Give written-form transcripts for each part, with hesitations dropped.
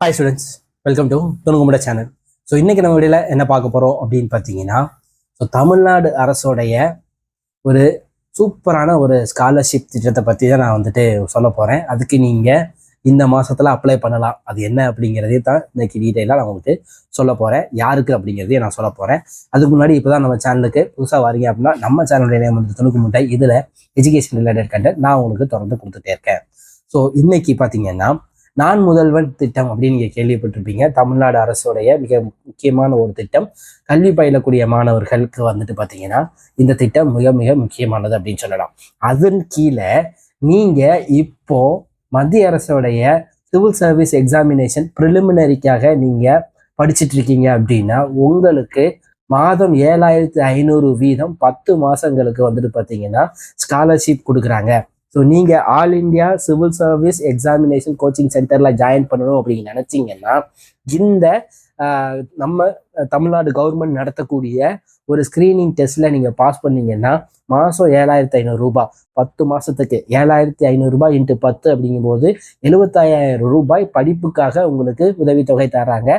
Hi students, welcome to துணுங்குமுட channel. So இன்றைக்கி நம்ம வீடியோவில் என்ன பார்க்க போகிறோம் அப்படின்னு பார்த்தீங்கன்னா, தமிழ்நாடு அரசோடைய ஒரு சூப்பரான ஒரு ஸ்காலர்ஷிப் திட்டத்தை பற்றி தான் நான் சொல்ல போகிறேன். அதுக்கு நீங்கள் இந்த மாதத்தில் அப்ளை பண்ணலாம். அது என்ன அப்படிங்கிறதே தான் இன்னைக்கு டீட்டெயிலாக நான் உங்களுக்கு சொல்ல போகிறேன். யாருக்கு அப்படிங்கிறதையும் நான் சொல்ல போகிறேன். அதுக்கு முன்னாடி இப்போ தான் நம்ம சேனலுக்கு புதுசாக வரீங்க அப்படின்னா நம்ம சேனலுடைய நேம் துணுக்குமுட்டை. இதில் எஜுகேஷன் ரிலேட்டட் கண்டென்ட் நான் உங்களுக்கு தொடர்ந்து கொடுத்துட்டே இருக்கேன். ஸோ இன்னைக்கு பார்த்தீங்கன்னா, நான் முதல்வன் திட்டம் அப்படின்னு நீங்கள் கேள்விப்பட்டிருப்பீங்க. தமிழ்நாடு அரசுடைய மிக முக்கியமான ஒரு திட்டம். கல்வி பயிலக்கூடிய மாணவர்களுக்கு பார்த்தீங்கன்னா இந்த திட்டம் மிக மிக முக்கியமானது அப்படின்னு சொல்லலாம். அதன் கீழே நீங்கள் இப்போ மத்திய அரசுடைய சிவில் சர்வீஸ் எக்ஸாமினேஷன் ப்ரிலிமினரிக்காக நீங்கள் படிச்சுட்டு இருக்கீங்க அப்படின்னா உங்களுக்கு மாதம் 7,500 வீதம் 10 மாதங்களுக்கு பார்த்தீங்கன்னா ஸ்காலர்ஷிப் கொடுக்குறாங்க. ஸோ நீங்கள் all India civil service examination coaching சென்டரில் ஜாயின் பண்ணணும் அப்படின்னு நினச்சிங்கன்னா இந்த நம்ம தமிழ்நாடு கவர்மெண்ட் நடத்தக்கூடிய ஒரு ஸ்க்ரீனிங் டெஸ்ட்டில் நீங்கள் பாஸ் பண்ணீங்கன்னா மாதம் 7,500 ரூபாய், 10 மாதத்துக்கு 7,500 ரூபாய் இன்ட்டு 10 அப்படிங்கும்போது 75,000 ரூபாய் படிப்புக்காக உங்களுக்கு உதவித்தொகை தராங்க.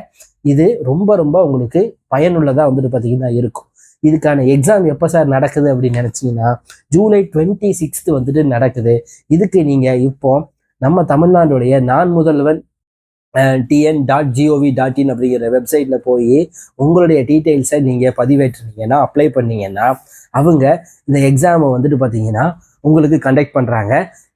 இது ரொம்ப ரொம்ப உங்களுக்கு பயனுள்ளதாக பார்த்தீங்கன்னா இருக்கும். இதுக்கான எக்ஸாம் எப்போ சார் நடக்குது அப்படின்னு நினச்சிங்கன்னா ஜூலை 26 நடக்குது. இதுக்கு நீங்கள் இப்போ நம்ம தமிழ்நாடுடைய நான் முதல்வன் tn.gov.in அப்படிங்கிற வெப்சைட்டில் போய் உங்களுடைய டீட்டெயில்ஸை நீங்கள் பதிவேற்றுனீங்கன்னா அப்ளை பண்ணீங்கன்னா அவங்க இந்த எக்ஸாமை பார்த்தீங்கன்னா உங்களுக்கு கண்டக்ட் பண்ணுறாங்க.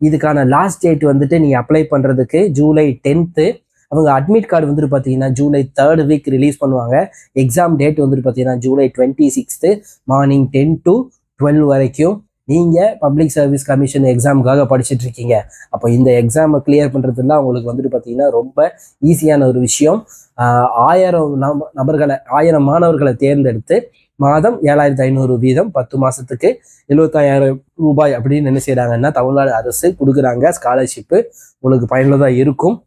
இதுக்கான லாஸ்ட் டேட் நீங்கள் அப்ளை பண்ணுறதுக்கு ஜூலை 10. அவங்க அட்மிட் கார்டு பார்த்தீங்கன்னா ஜூலை 3rd வீக் ரிலீஸ் பண்ணுவாங்க. எக்ஸாம் டேட் பார்த்தீங்கன்னா ஜூலை 26 மார்னிங் 10 to 12 வரைக்கும். நீங்கள் பப்ளிக் சர்வீஸ் கமிஷன் எக்ஸாமுக்காக படிச்சுட்டு இருக்கீங்க. அப்போ இந்த எக்ஸாமை கிளியர் பண்ணுறதுலாம் உங்களுக்கு பார்த்தீங்கன்னா ரொம்ப ஈஸியான ஒரு விஷயம். 1000 மாணவர்களை தேர்ந்தெடுத்து மாதம் 7,500 வீதம் 10 மாதத்துக்கு 75,000 ரூபாய் அப்படின்னு என்ன செய்கிறாங்கன்னா தமிழ்நாடு அரசு கொடுக்குறாங்க. ஸ்காலர்ஷிப்பு உங்களுக்கு பயனுள்ளதாக இருக்கும்.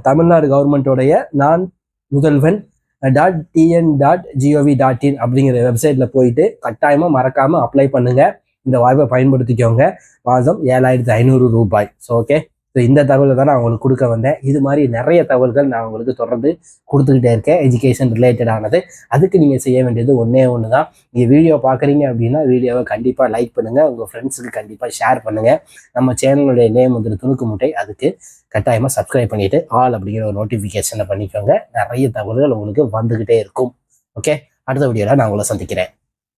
தமிழ்நாடு கவர்மெண்ட்டோடைய நான் முதல்வன் .tn.gov.in அப்படிங்கிற வெப்சைட்டில் போயிட்டு கட்டாயமாக மறக்காமல் அப்ளை பண்ணுங்கள். இந்த வாய்ப்பை பயன்படுத்திக்கோங்க. மாதம் 7,500 ரூபாய். ஸோ ஓகே, ஸோ இந்த தகவலை தான் நான் உங்களுக்கு கொடுக்க வந்தேன். இது மாதிரி நிறைய தகவல்கள் நான் உங்களுக்கு தொடர்ந்து கொடுத்துக்கிட்டே இருக்கேன், எஜுகேஷன் ரிலேட்டடானது. அதுக்கு நீங்கள் செய்ய வேண்டியது ஒன்றே ஒன்று தான். நீங்கள் வீடியோ பார்க்குறீங்க அப்படின்னா வீடியோவை கண்டிப்பாக லைக் பண்ணுங்கள், உங்கள் ஃப்ரெண்ட்ஸுக்கு கண்டிப்பாக ஷேர் பண்ணுங்கள். நம்ம சேனலுடைய நேம் துணுக்குமுட்டை. அதுக்கு கட்டாயமாக சப்ஸ்கிரைப் பண்ணிவிட்டு ஆல் அப்படிங்கிற ஒரு நோட்டிஃபிகேஷனை பண்ணிக்கோங்க. நிறைய தகவல்கள் உங்களுக்கு வந்துக்கிட்டே இருக்கும். ஓகே, அடுத்த வீடியோவில் நான் உங்களை சந்திக்கிறேன்.